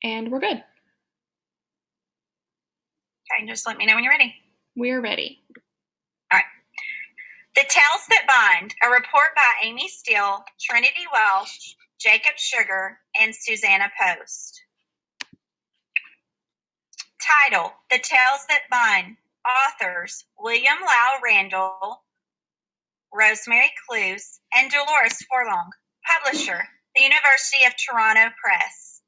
And we're good. Okay, just let me know when you're ready. We're ready. All right. The Tales That Bind, a report by Amy Steele, Trinity Welsh, Jacob Sugar, and Susanna Post. Title: The Tales That Bind. Authors: William Lau Randall, Rosemary Cluse, and Dolores Forlong. Publisher: the University of Toronto Press.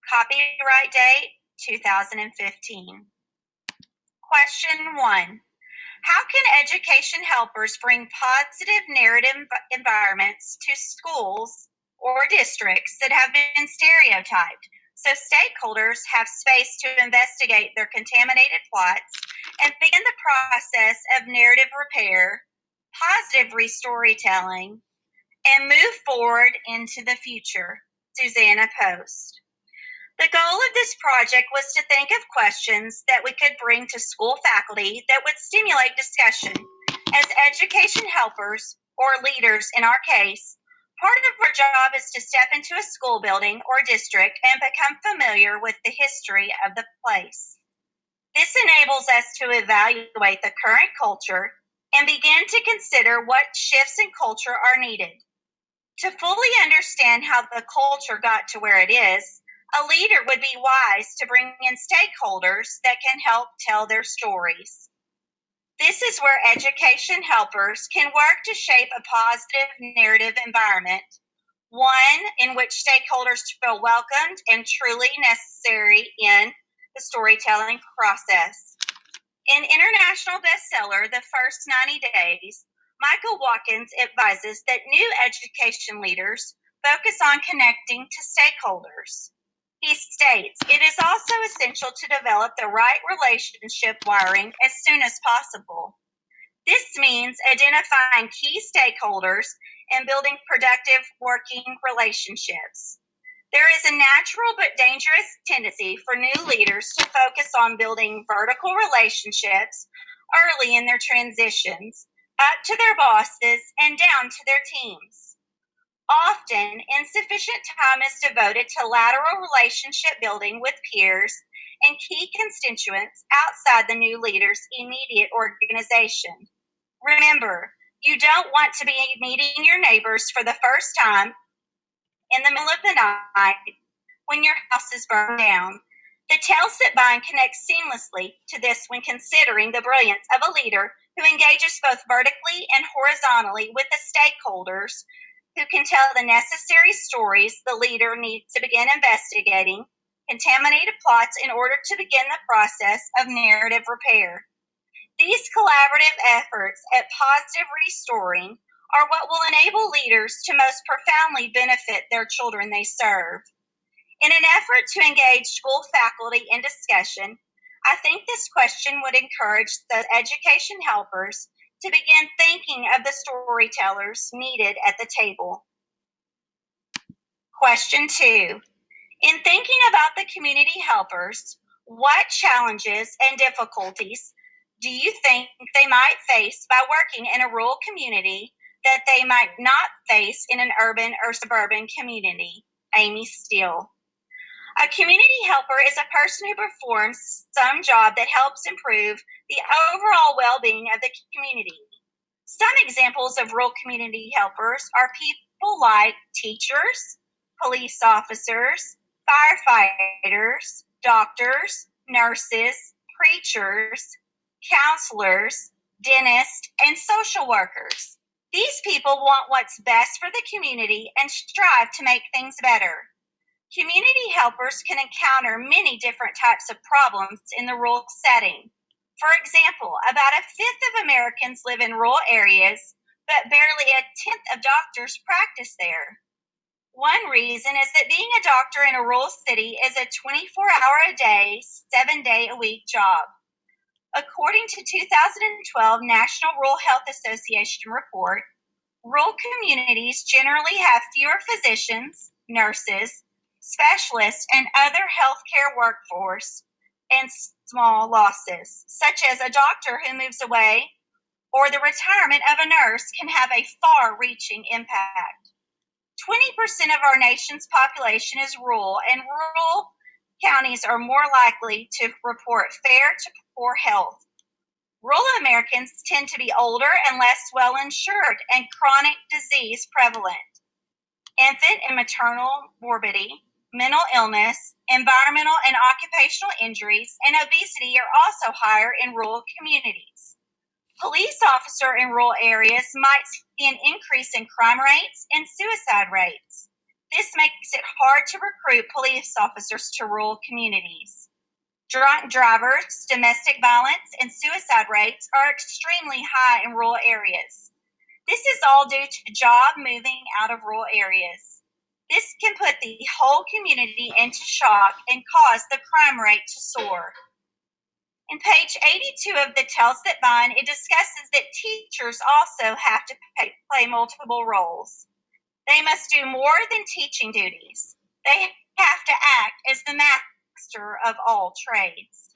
Copyright date: 2015. Question 1. How can education helpers bring positive narrative environments to schools or districts that have been stereotyped so stakeholders have space to investigate their contaminated plots and begin the process of narrative repair, positive restorytelling, and move forward into the future? Susanna Post. The goal of this project was to think of questions that we could bring to school faculty that would stimulate discussion. As education helpers, or leaders in our case, part of our job is to step into a school building or district and become familiar with the history of the place. This enables us to evaluate the current culture and begin to consider what shifts in culture are needed. To fully understand how the culture got to where it is, a leader would be wise to bring in stakeholders that can help tell their stories. This is where education helpers can work to shape a positive narrative environment, one in which stakeholders feel welcomed and truly necessary in the storytelling process. In international bestseller, The First 90 Days, Michael Watkins advises that new education leaders focus on connecting to stakeholders. He states, it is also essential to develop the right relationship wiring as soon as possible. This means identifying key stakeholders and building productive working relationships. There is a natural but dangerous tendency for new leaders to focus on building vertical relationships early in their transitions, up to their bosses and down to their teams. Often, insufficient time is devoted to lateral relationship building with peers and key constituents outside the new leader's immediate organization. Remember, you don't want to be meeting your neighbors for the first time in the middle of the night when your house is burned down. The Tales That Bind connects seamlessly to this when considering the brilliance of a leader who engages both vertically and horizontally with the stakeholders, who can tell the necessary stories the leader needs to begin investigating contaminated plots in order to begin the process of narrative repair. These collaborative efforts at positive restoring are what will enable leaders to most profoundly benefit their children they serve. In an effort to engage school faculty in discussion, I think this question would encourage the education helpers to begin thinking of the storytellers needed at the table. Question 2. In thinking about the community helpers, what challenges and difficulties do you think they might face by working in a rural community that they might not face in an urban or suburban community? Amy Steele. A community helper is a person who performs some job that helps improve the overall well-being of the community. Some examples of rural community helpers are people like teachers, police officers, firefighters, doctors, nurses, preachers, counselors, dentists, and social workers. These people want what's best for the community and strive to make things better. Community helpers can encounter many different types of problems in the rural setting. For example, about a fifth of Americans live in rural areas, but barely a tenth of doctors practice there. One reason is that being a doctor in a rural city is a 24-hour-a-day, 7-day-a-week job. According to 2012 National Rural Health Association report, rural communities generally have fewer physicians, nurses, specialists, and other healthcare workforce, and small losses, such as a doctor who moves away or the retirement of a nurse can have a far-reaching impact. 20% of our nation's population is rural, and rural counties are more likely to report fair to poor health. Rural Americans tend to be older and less well insured and chronic disease prevalent. Infant and maternal morbidity, mental illness, environmental and occupational injuries, and obesity are also higher in rural communities. Police officers in rural areas might see an increase in crime rates and suicide rates. This makes it hard to recruit police officers to rural communities. Drunk drivers, domestic violence, and suicide rates are extremely high in rural areas. This is all due to job moving out of rural areas. This can put the whole community into shock and cause the crime rate to soar. In page 82 of The Tales That Bind, it discusses that teachers also have to play multiple roles. They must do more than teaching duties. They have to act as the master of all trades.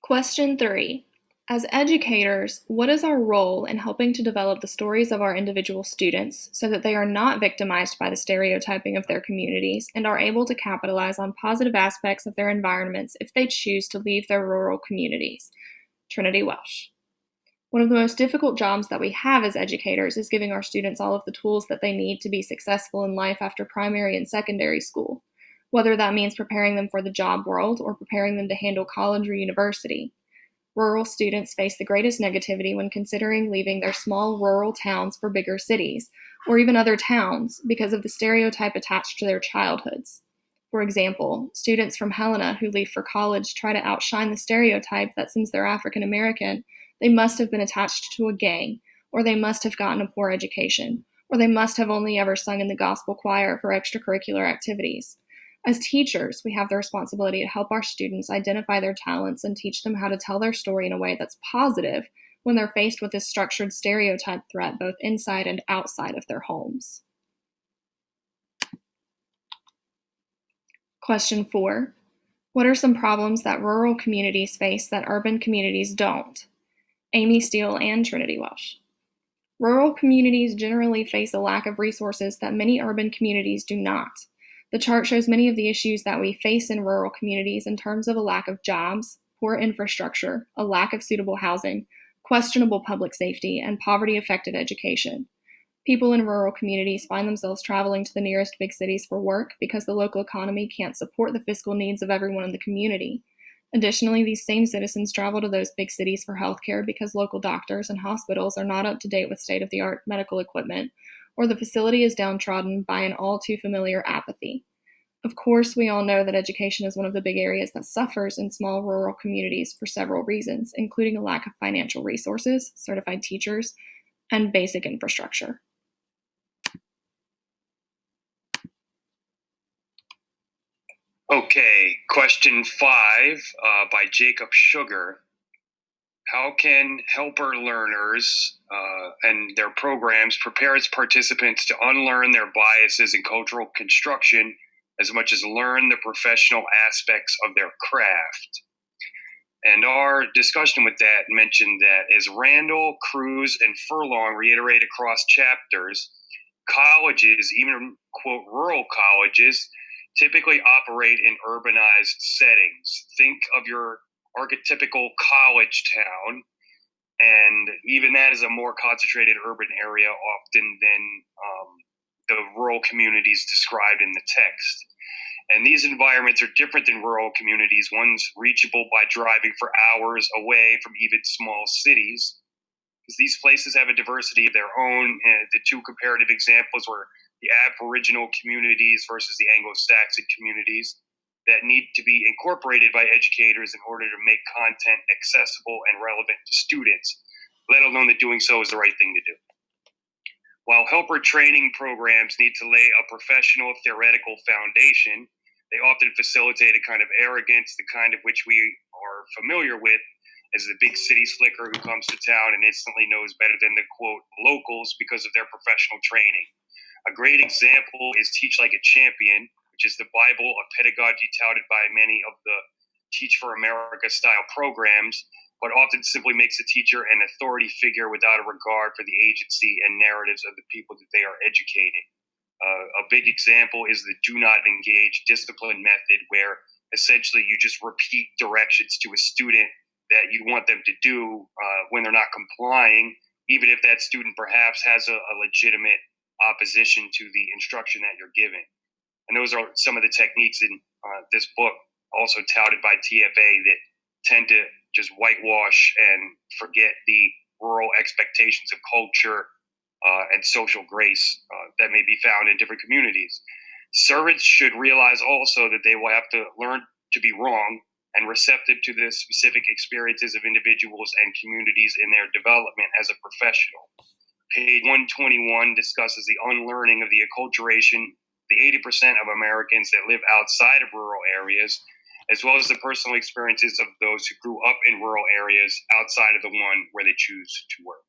Question 3. As educators, what is our role in helping to develop the stories of our individual students so that they are not victimized by the stereotyping of their communities and are able to capitalize on positive aspects of their environments if they choose to leave their rural communities? Trinity Welsh. One of the most difficult jobs that we have as educators is giving our students all of the tools that they need to be successful in life after primary and secondary school, whether that means preparing them for the job world or preparing them to handle college or university. Rural students face the greatest negativity when considering leaving their small rural towns for bigger cities, or even other towns, because of the stereotype attached to their childhoods. For example, students from Helena who leave for college try to outshine the stereotype that since they're African American, they must have been attached to a gang, or they must have gotten a poor education, or they must have only ever sung in the gospel choir for extracurricular activities. As teachers, we have the responsibility to help our students identify their talents and teach them how to tell their story in a way that's positive when they're faced with this structured stereotype threat both inside and outside of their homes. Question 4. What are some problems that rural communities face that urban communities don't? Amy Steele and Trinity Welsh. Rural communities generally face a lack of resources that many urban communities do not. The chart shows many of the issues that we face in rural communities in terms of a lack of jobs, poor infrastructure, a lack of suitable housing, questionable public safety, and poverty-affected education. People in rural communities find themselves traveling to the nearest big cities for work because the local economy can't support the fiscal needs of everyone in the community. Additionally, these same citizens travel to those big cities for healthcare because local doctors and hospitals are not up to date with state-of-the-art medical equipment, or the facility is downtrodden by an all too familiar apathy. Of course, we all know that education is one of the big areas that suffers in small rural communities for several reasons, including a lack of financial resources, certified teachers, and basic infrastructure. Okay, question 5 by Jacob Sugar. How can helper learners and their programs prepare its participants to unlearn their biases in cultural construction as much as learn the professional aspects of their craft? And our discussion with that mentioned that as Randall, Cruz, and Furlong reiterate across chapters, colleges, even quote rural colleges, typically operate in urbanized settings. Think of your archetypical college town, and even that is a more concentrated urban area often than the rural communities described in the text. And these environments are different than rural communities, ones reachable by driving for hours away from even small cities, because these places have a diversity of their own. The two comparative examples were the Aboriginal communities versus the Anglo-Saxon communities that need to be incorporated by educators in order to make content accessible and relevant to students, let alone that doing so is the right thing to do. While helper training programs need to lay a professional theoretical foundation, they often facilitate a kind of arrogance, the kind of which we are familiar with as the big city slicker who comes to town and instantly knows better than the quote locals because of their professional training. A great example is Teach Like a Champion, which is the Bible of pedagogy touted by many of the Teach for America style programs, but often simply makes a teacher an authority figure without a regard for the agency and narratives of the people that they are educating. A big example is the do not engage discipline method, where essentially you just repeat directions to a student that you want them to do when they're not complying, even if that student perhaps has a legitimate opposition to the instruction that you're giving. And those are some of the techniques in this book, also touted by TFA, that tend to just whitewash and forget the rural expectations of culture and social grace that may be found in different communities. Servants should realize also that they will have to learn to be wrong and receptive to the specific experiences of individuals and communities in their development as a professional. Page 121 discusses the unlearning of the acculturation, the 80% of Americans that live outside of rural areas, as well as the personal experiences of those who grew up in rural areas outside of the one where they choose to work.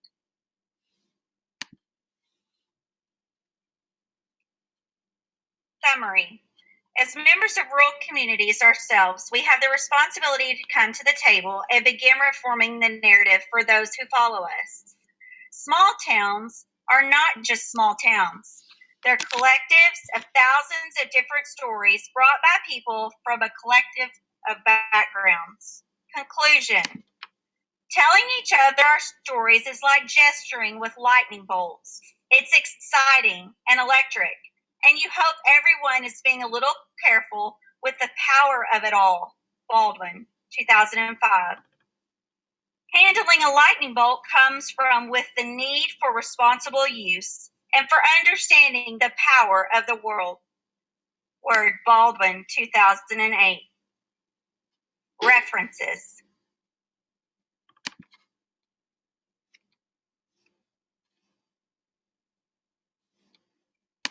Summary. As members of rural communities ourselves, we have the responsibility to come to the table and begin reforming the narrative for those who follow us. Small towns are not just small towns. They're collectives of thousands of different stories brought by people from a collective of backgrounds. Conclusion. Telling each other our stories is like gesturing with lightning bolts. It's exciting and electric, and you hope everyone is being a little careful with the power of it all. Baldwin, 2005. Handling a lightning bolt comes from with the need for responsible use and for understanding the power of the world. Word, Baldwin, 2008. References.